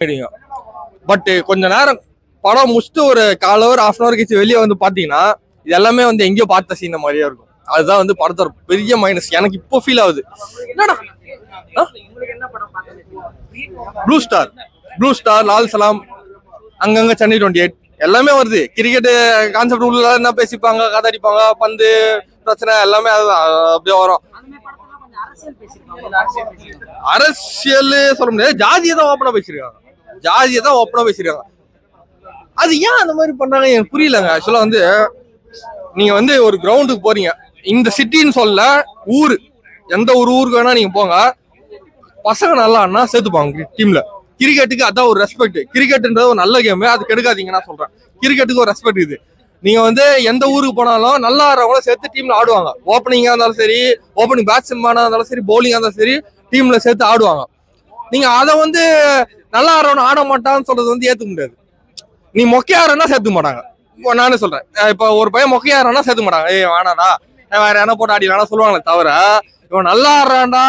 But கொஞ்ச நேரம் படம் முடிச்சுட்டு ஒரு 1/4 hour 1/2 hour கழிச்சு வெளியே வந்து பாத்தீங்கன்னா இது எல்லாமே வந்து எங்கேயோ பார்த்த சீன் மாதிரியே இருக்கும். அதுதான் வந்து படத்தோட பெரிய மைனஸ் எனக்கு இப்போ ஃபீல் ஆகுது. என்னடா ப்ளூ ஸ்டார் லால் சலாம் அங்கங்க சென்னை 28 எல்லாமே வருது. கிரிக்கெட் கான்செப்ட் உள்ள என்ன பேசிப்பாங்க, கதை அடிப்பாங்க, பந்து பிரச்சனை எல்லாமே அப்படியே வரும். அரசியல் சொல்ல முடியாது, ஜாதியை தான் ஓப்பனா பேசிருக்காங்க. அது ஏன் அந்த மாதிரி பண்றாங்க எனக்கு புரியலங்க. ஆக்சுவலா வந்து நீங்க வந்து ஒரு கிரவுண்டுக்கு போறீங்க, இந்த சிட்டின்னு சொல்ல ஊரு, எந்த ஒரு ஊருக்கு வேணா நீங்க போங்க, பசங்க நல்லா ஆனா சேர்த்துப்பாங்க டீம்ல. கிரிக்கெட்டுக்கு அதான் ஒரு ரெஸ்பெக்ட். கிரிக்கெட்ன்றது ஒரு நல்ல கேம், அது கெடுக்காதீங்க நான் சொல்றேன். கிரிக்கெட்டுக்கு ஒரு ரெஸ்பெக்ட் இது. நீங்க வந்து எந்த ஊருக்கு போனாலும் நல்லா ஆடுறவங்கள சேர்த்து டீம்ல ஆடுவாங்க. ஓப்பனிங்கா இருந்தாலும் சரி, ஓப்பனிங் பேட்ஸ்மேனா இருந்தாலும் சரி, பவுலிங்கா இருந்தாலும் சரி, டீம்ல சேர்த்து ஆடுவாங்க. நீங்க அதை வந்து நல்லா ஆடுறவன ஆட மாட்டான்னு சொல்றது வந்து ஏத்துக்க முடியாது. நீ மொக்கையாரன்னா சேர்த்துக்க மாட்டாங்க. இப்போ நானே சொல்றேன், இப்ப ஒரு பையன் மொக்கையாரன்னா சேர்த்துக்க மாட்டாங்க. வேணாடா வேற என்ன போட்டு ஆடிடா சொல்லுவாங்களே தவிர, இவன் நல்லா ஆடுறான்டா,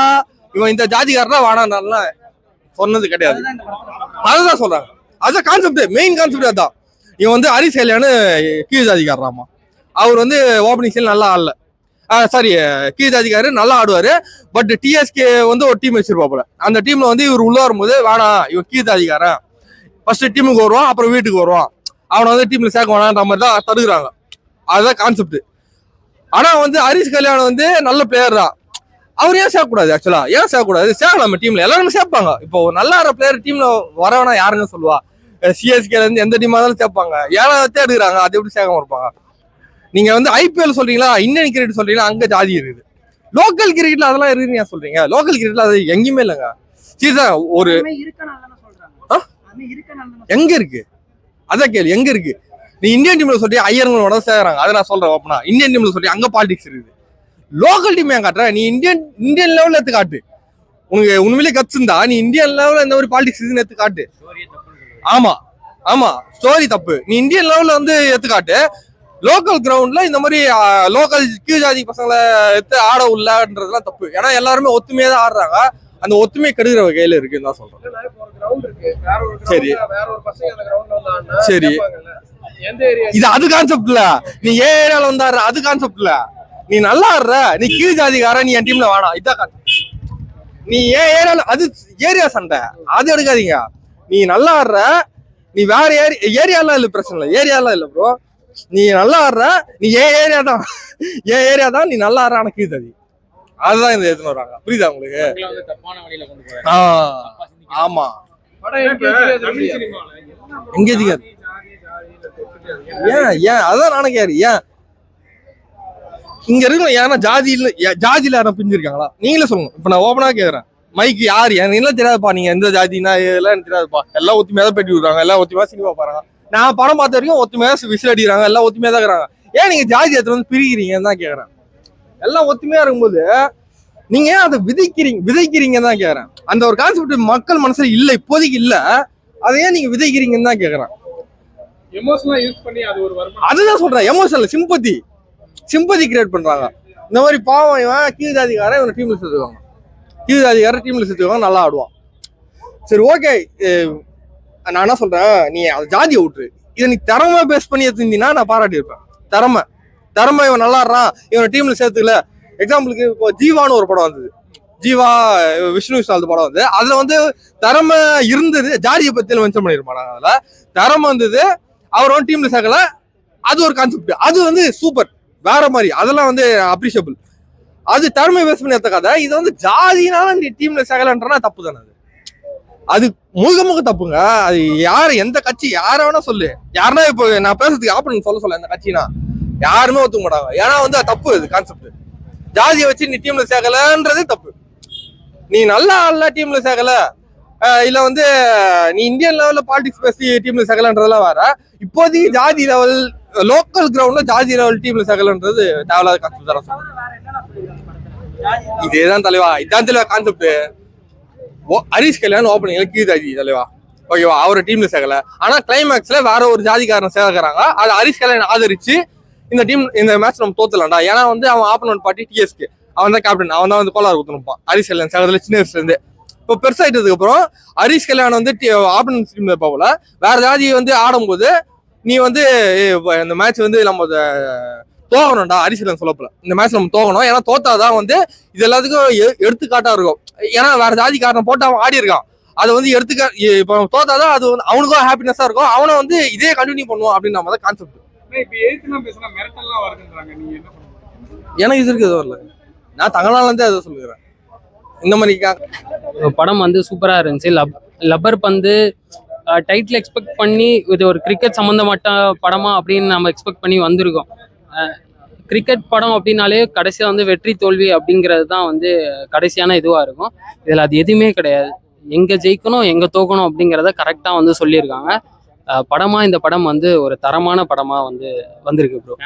இவன் இந்த ஜாதிக்காரனா வாடாண்டான்லாம் சொன்னது கிடையாது. அதுதான் சொல்றாங்க. அதுதான் கான்செப்ட், மெயின் கான்செப்ட் அதான். இவன் வந்து ஹரிஷ் கல்யாணு கீழ் ஜாதிக்காரராமா. அவர் வந்து ஓப்பனிங் சீல் நல்லா ஆடல, சாரி கீழ் ஜாதிக்காரு நல்லா ஆடுவாரு. பட் டிஎஸ்கே வந்து ஒரு டீம் வச்சிருப்பாப்புல, அந்த டீம்ல வந்து இவர் உள்ள வரும்போது வேணாம் இவன் கீழ் ஜாதிக்காரன், ஃபர்ஸ்ட் டீமுக்கு வருவான் அப்புறம் வீட்டுக்கு வருவான், அவனை வந்து டீம்ல சேர்க்க வேணான்ற மாதிரி தான் தடுக்கிறாங்க. அதுதான் கான்செப்ட். ஆனா வந்து ஹரிஷ் கல்யாண் வந்து நல்ல பிளேயர் தான், அவர் ஏன் சேர்க்கக்கூடாது? ஆக்சுவலா ஏன் சேர்க்கக்கூடாது? சேர்க்கலாம் டீம்ல, எல்லாருமே சேர்ப்பாங்க. இப்போ நல்லா பிளேயர் டீம்ல வரவனா யாருன்னு சொல்லுவா? சிஎஸ்கேல இருந்து எந்த டீமா இருந்தாலும் சேர்ப்பாங்க. ஏழாவதே எடுக்கிறாங்க, அது எப்படி சேர்க்காம இருப்பாங்க? நீங்க வந்து ஐபிஎல் சொல்றீங்களா, இந்தியன் கிரிக்கெட் சொல்றீங்களா, அங்க ஜாதி இருக்குது. லோக்கல் கிரிக்கெட்ல அதெல்லாம் இருக்குன்னு ஏன் சொல்றீங்க? லோக்கல் கிரிக்கெட்ல அது எங்கேயுமே இல்லைங்க. சீசா ஒரு எங்க இருக்கு? அதான் கேள்வி, எங்க இருக்கு? நீ இந்தியன் டீம்ல சொல்லி ஐயர்களோட சேர்றாங்க, அதை நான் சொல்றேன் ஓப்பனா. இந்தியன் டீம்ல சொல்லி அங்க பாலிடிக்ஸ் இருக்குது. லோக்கல் டீம் ஏன் காட்டுற? நீ இந்தியன் லெவல்ல எடுத்து காட்டு. உனக்கு உண்மையிலே கட்ஸ் இருந்தா நீ இந்தியன் லெவல்ல இந்த மாதிரி பாலிடிக்ஸ் எடுத்து காட்டு. ஆமா ஸ்டோரி தப்பு. நீ இந்தியன் லெவல்ல வந்து எடுத்து காட்டு. லோக்கல் கிரவுண்ட்ல இந்த மாதிரி லோக்கல் கீழ் ஜாதி பசங்களை எடுத்து ஆட உள்ளன்றதுலாம் தப்பு. ஏன்னா எல்லாருமே ஒத்துமையா தான் ஆடுறாங்க. அந்த ஒத்துமை கெடுக்கிற வகையில இருக்குன்னு தான் சொல்றேன். சரி இது அது கான்செப்ட் இல்ல. நீ ஏரியால வந்து ஆடுற அது கான்செப்ட் இல்ல. நீ நல்லா ஆடுற, நீ கீழ் ஜாதிக்கார, நீ என் டீம்ல வேணாம், இதான் கான்செப்ட். நீ ஏன் ஏரியால, அது ஏரியா சண்டை, அது எடுக்காதீங்க. நீ நல்லா ஆடுற, நீ வேற ஏரியாலாம் இல்ல, பிரச்சனை இல்லை, ஏரியாலாம் இல்ல ப்ரோ. நீ நல்லா ஆடுற, நீ ஏன் ஏரியா தான் நீ நல்லா ஆடுற, ஆனா கீழ் ஜாதி. அதுதான் இந்த எடுத்துன்னு வராங்க. புரியுதா உங்களுக்கு? ஆமா எங்கேஜிக்காரு ஏன் அதான் நானே கேரு. ஏன் இங்க இருக்கு ஏன்னா ஜாதியில யாரும் பிரிஞ்சிருக்காங்களா? நீங்களே சொல்லுங்க. இப்ப நான் ஓப்பனா கேக்குறேன், மைக்கு யாரு எனக்கு தெரியாதுப்பா, நீங்க எந்த ஜாதினா இதெல்லாம் எனக்கு தெரியாதுப்பா. எல்லாம் ஒத்துமையா தான் பெட்டி விடுறாங்க, எல்லாம் ஒத்துமையா சினிமா பாருங்க. நான் படம் பார்த்த வரைக்கும் ஒத்துமையா விசில் அடிக்கிறாங்க, எல்லாம் ஒத்துமையா தான் இருக்கிறாங்க. ஏன் நீங்க ஜாதி எடுத்து வந்து பிரிக்கிறீங்கன்னு தான் கேக்குறேன். எல்லாம் ஒத்துமையா இருக்கும்போது நீங்க ஏன் அதை விதைக்கிறீங்கன்னு தான் கேக்குறேன். அந்த ஒரு கான்செப்ட் மக்கள் மனசுல இல்ல, இப்போதைக்கு இல்ல. அதை ஏன் நீங்க விதைக்கிறீங்கன்னு தான் கேக்குறேன். அதுதான் சொல்றேன், எமோஷனல் சிம்பதி கிரியேட் பண்றாங்க. இந்த மாதிரி பாவம் இவன் கீழ் ஜாதிக்காரன், இவனை டீம்ல சேர்த்துக்குவாங்க, கீழ் ஜாதிக்காரன் டீம்ல சேர்த்துக்குவாங்க, நல்லா ஆடுவான். சரி ஓகே, நான் என்ன சொல்றேன், நீ அந்த ஜாதியை விட்டுரு. இதை நீ திறமை பேஸ் பண்ணி எடுத்துருந்தீங்கன்னா நான் பாராட்டி இருப்பேன். திறமை இவன் நல்லா ஆடுறான், இவனை டீம்ல சேர்த்துக்கல. எக்ஸாம்பிளுக்கு இப்போ ஜீவான்னு ஒரு படம் வந்தது, ஜீவா விஷ்ணு விஷால் படம் வந்து, அதுல வந்து திறமை இருந்தது, ஜாதியை பத்தியில மென்ஷன் பண்ணிருப்பாங்க. அதுல திறமை வந்தது, அவர் வந்து டீம்ல சேர்க்கல, அது ஒரு கான்செப்ட். அது வந்து சூப்பர், வேற மாதிரி, அதெல்லாம் வந்து அப்ரிஷியபிள். அது திறமை பேஸ் பண்ணி எடுத்த கதை. இது வந்து ஜாதினால நீ டீம்ல சேர்க்கலன்றனா தப்பு தானே? அது முழுக்க தப்புங்க. அது யாரு, எந்த கட்சி, யார வேணா சொல்லு. யாருன்னா இப்போ நான் பேசுறதுக்கு ஆப்பன் சொல்ல இந்த கட்சினா யாருமே ஒத்துக்க மாட்டாங்க. ஏன்னா வந்து அது தப்பு. இது கான்செப்ட் ஜாதியை வச்சு நீ டீம்ல சேர்க்கலன்றது தப்பு. நீ நல்லா ஆடல டீம்ல சேர்க்கல, இல்ல வந்து நீ இந்தியன் லெவல்ல பாலிடிக்ஸ் பேசி டீம்ல சேர்க்கலன்றதெல்லாம் வேற. இப்போதைக்கு ஜாதி லெவல் லோக்கல் கிரவுண்ட்ல ஜாதி லெவல் டீம்ல சேர்க்கலன்றது தேவையில்லாத கான்செப்ட் தான். இதேதான் தலைவா, இதான் தலைவா கான்செப்ட். ஹரிஷ் கல்யாண் ஓப்பனிங்ல கீழ் ஜாதி தலைவா, ஓகேவா, அவரை டீம்ல சேர்க்கல. ஆனா கிளைமேக்ஸ்ல வேற ஒரு ஜாதிக்காரன் சேர்க்கிறாங்க, அது ஹரிஷ் கல்யாண் ஆதரிச்சு இந்த டீம் இந்த மேட்ச் நம்ம தோத்துலாம்டா. ஏன்னா வந்து அவன் ஆப்போனன்ட் பார்ட்டி டிஎஸ்கே, அவன் தான் கேப்டன், அவன் தான் வந்து கோலார் ஊத்துனுப்பான். ஹரிஷ் கல்யாண் சேர்க்கறதுல சின்ன வயசுல இருந்து. இப்போ பெருசாயிட்டதுக்கு அப்புறம் ஹரிஷ் கல்யாணம் வந்து ஆப்பனன்ஸ் டீம் போல வேற ஜாதி வந்து ஆடும்போது நீ வந்து இந்த மேட்ச் வந்து நம்ம தோகணும்டா ஹரிசீலன் சொல்லப்பல இந்த மேட்ச் நம்ம தோகணும். ஏன்னா தோத்தாதான் வந்து இது எல்லாத்துக்கும் எடுத்துக்காட்டா இருக்கும். ஏன்னா வேற ஜாதிக்காரன் போட்டு அவன் ஆடி இருக்கான். அதை வந்து இப்போ தோத்தாதான் அது வந்து அவனுக்கும் ஹாப்பினஸா இருக்கும். அவனை வந்து இதே கண்டினியூ பண்ணுவான் அப்படின்னு நம்ம தான் கான்செப்ட். எனக்கு இது இருக்கு எதுவும் வரல. நான் தங்கனால இருந்தே அதை சொல்லுகிறேன். இந்த மாதிரி படம் வந்து சூப்பரா இருந்துச்சு. லப்பர் பந்து டைட்டில் எக்ஸ்பெக்ட் பண்ணி இது ஒரு கிரிக்கெட் சம்மந்தப்பட்ட படமா அப்படின்னு நம்ம எக்ஸ்பெக்ட் பண்ணி வந்திருக்கோம். கிரிக்கெட் படம் அப்படின்னாலே கடைசியாக வந்து வெற்றி தோல்வி அப்படிங்கிறது தான் வந்து கடைசியான இதுவாக இருக்கும். இதில் அது எதுவுமே கிடையாது. எங்கே ஜெயிக்கணும் எங்கே தோக்கணும் அப்படிங்கிறத கரெக்டாக வந்து சொல்லியிருக்காங்க. படமாக இந்த படம் வந்து ஒரு தரமான படமாக வந்து வந்திருக்கு ப்ரோ.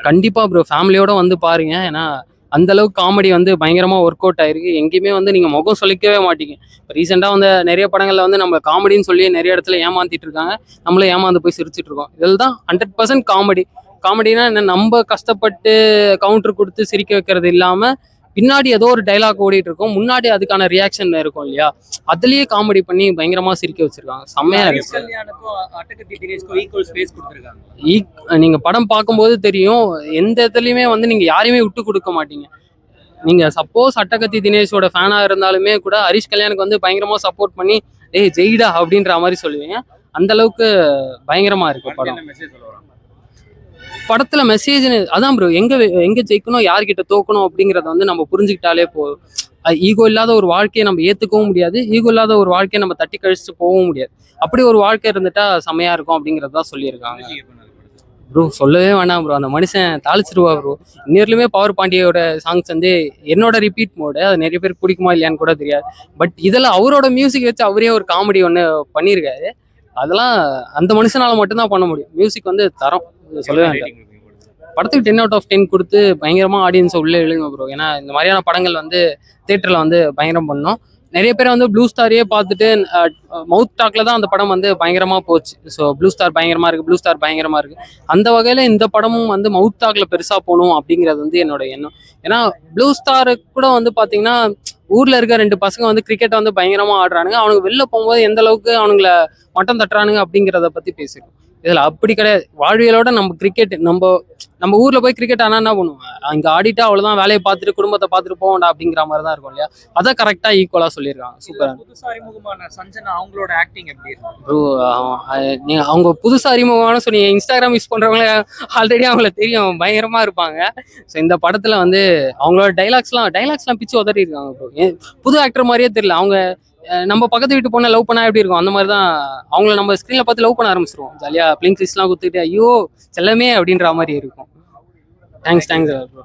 கண்டிப்பாக ப்ரோ ஃபேமிலியோட வந்து பாருங்க. ஏன்னா அந்த அளவுக்கு காமெடி வந்து பயங்கரமா ஒர்க் அவுட் ஆயிருக்கு. எங்கேயுமே வந்து நீங்க முகம் சொல்லிக்கவே மாட்டீங்க. இப்போ ரீசெண்டா வந்து நிறைய படங்கள்ல வந்து நம்ம காமெடின்னு சொல்லி நிறைய இடத்துல ஏமாத்திட்டு இருக்காங்க. நம்மளும் ஏமாந்து போய் சிரிச்சிட்டு இருக்கோம். இதில் தான் 100% காமெடி. காமெடினா என்ன, நம்ம கஷ்டப்பட்டு கவுண்டர் கொடுத்து சிரிக்க வைக்கிறது இல்லாம பின்னாடி ஏதோ ஒரு டைலாக் ஓடிட்டு இருக்கும், முன்னாடி அதுக்கான ரியாக்ஷன் இருக்கும் இல்லையா, அதுலயே காமெடி பண்ணி பயங்கரமா சிரிக்க வச்சிருக்காங்க. செம்மையா இருக்கு. நீங்க படம் பார்க்கும்போது தெரியும், எந்த இடத்துலயுமே வந்து நீங்க யாரையுமே விட்டு கொடுக்க மாட்டீங்க. நீங்க சப்போஸ் அட்டகத்தி தினேஷோட ஃபேனா இருந்தாலுமே கூட ஹரிஷ் கல்யாணுக்கு வந்து பயங்கரமா சப்போர்ட் பண்ணி ஏய் ஜெயிடா அப்படின்ற மாதிரி சொல்லுவீங்க. அந்த அளவுக்கு பயங்கரமா இருக்கு படம். படத்துல மெசேஜ் அதான் ப்ரோ, எங்க ஜெயிக்கணும் யார்கிட்ட தோக்கணும் அப்படிங்கறத வந்து நம்ம புரிஞ்சுக்கிட்டாலே போதும். ஈகோ இல்லாத ஒரு வாழ்க்கையை நம்ம ஏத்துக்கவும் முடியாது, ஈகோ இல்லாத ஒரு வாழ்க்கையை நம்ம தட்டி கழிச்சுட்டு போகவும் முடியாது. அப்படி ஒரு வாழ்க்கை இருந்துட்டா செமையா இருக்கும் அப்படிங்கறதான் சொல்லியிருக்காங்க ப்ரோ. சொல்லவே வேணாம் ப்ரோ, அந்த மனுஷன் தாளிச்சிருவா ப்ரோ. இன்னொருலுமே பவர் பாண்டியோட சாங்ஸ் வந்து என்னோட ரிப்பீட் மோடு, அது நிறைய பேருக்கு பிடிக்குமா இல்லையான்னு கூட தெரியாது. பட் இதில் அவரோட மியூசிக் வச்சு அவரே ஒரு காமெடி ஒன்று பண்ணியிருக்காரு. அதெல்லாம் அந்த மனுஷனால மட்டும்தான் பண்ண முடியும். மியூசிக் வந்து தரம் சொல்லவே வேண்டாம். படத்துக்கு 10/10 கொடுத்து பயங்கரமா ஆடியன்ஸை உள்ளே எழுங்க ப்ரோ. ஏன்னா இந்த மாதிரியான படங்கள் வந்து தியேட்டர்ல வந்து பயங்கரம் பண்ணோம். நிறைய பேர் வந்து ப்ளூ ஸ்டாரையே பார்த்துட்டு மவுத் டாக்ல தான் அந்த படம் வந்து பயங்கரமா போச்சு. ஸோ ப்ளூ ஸ்டார் பயங்கரமா இருக்கு, ப்ளூ ஸ்டார் பயங்கரமா இருக்கு. அந்த வகையில இந்த படமும் வந்து மவுத் டாக்ல பெருசா போகணும் அப்படிங்கிறது வந்து என்னோட எண்ணம். ஏன்னா ப்ளூ ஸ்டாரு கூட வந்து பாத்தீங்கன்னா ஊர்ல இருக்க 2 பசங்க வந்து கிரிக்கெட்டை வந்து பயங்கரமா ஆடுறானுங்க. அவனுக்கு வெளில போகும்போது எந்த அளவுக்கு அவனுங்கள மட்டம் தட்டுறானுங்க அப்படிங்கிறத பத்தி பேசிருக்கோம். இதுல அப்படி கிடையாது. வாழ்வியலோட நம்ம கிரிக்கெட் நம்ம ஊர்ல போய் கிரிக்கெட் ஆனா என்ன பண்ணுவோம், அங்க ஆடிட்டு அவ்வளவுதான், வேலையை பார்த்துட்டு குடும்பத்தை பார்த்துட்டு போவோம்டா அப்படிங்கிற மாதிரி தான் இருக்கும் இல்லையா. அதை கரெக்டா ஈக்குவலா சொல்லியிருக்காங்க. சூப்பரா. புதுசா அறிமுகமான சஞ்சனா அவங்களோட ஆக்டிங் எப்படி ப்ரோ? நீங்க அவங்க புதுசா அறிமுகமான சொன்னீங்க, இன்ஸ்டாகிராம் யூஸ் பண்றவங்களே ஆல்ரெடி அவங்கள தெரியும், பயங்கரமா இருப்பாங்க. ஸோ இந்த படத்துல வந்து அவங்களோட டைலாக்ஸ்லாம் பிச்சு உதறி இருக்காங்க ப்ரோ. புது ஆக்டர் மாதிரியே தெரியல. அவங்க நம்ம பக்கத்து வீட்டு பொண்ணை லவ் பண்ணா எப்படி இருக்கும் அந்த மாதிரி தான் அவங்கள நம்ம ஸ்க்ரீன்ல பார்த்து லவ் பண்ண ஆரம்பிச்சிருவோம். ஜாலியா பிளிங்க் கிஸ்லாம் குத்துக்கிட்டு ஐயோ செல்லமே அப்படின்ற மாதிரி இருக்கும். Thanks bro.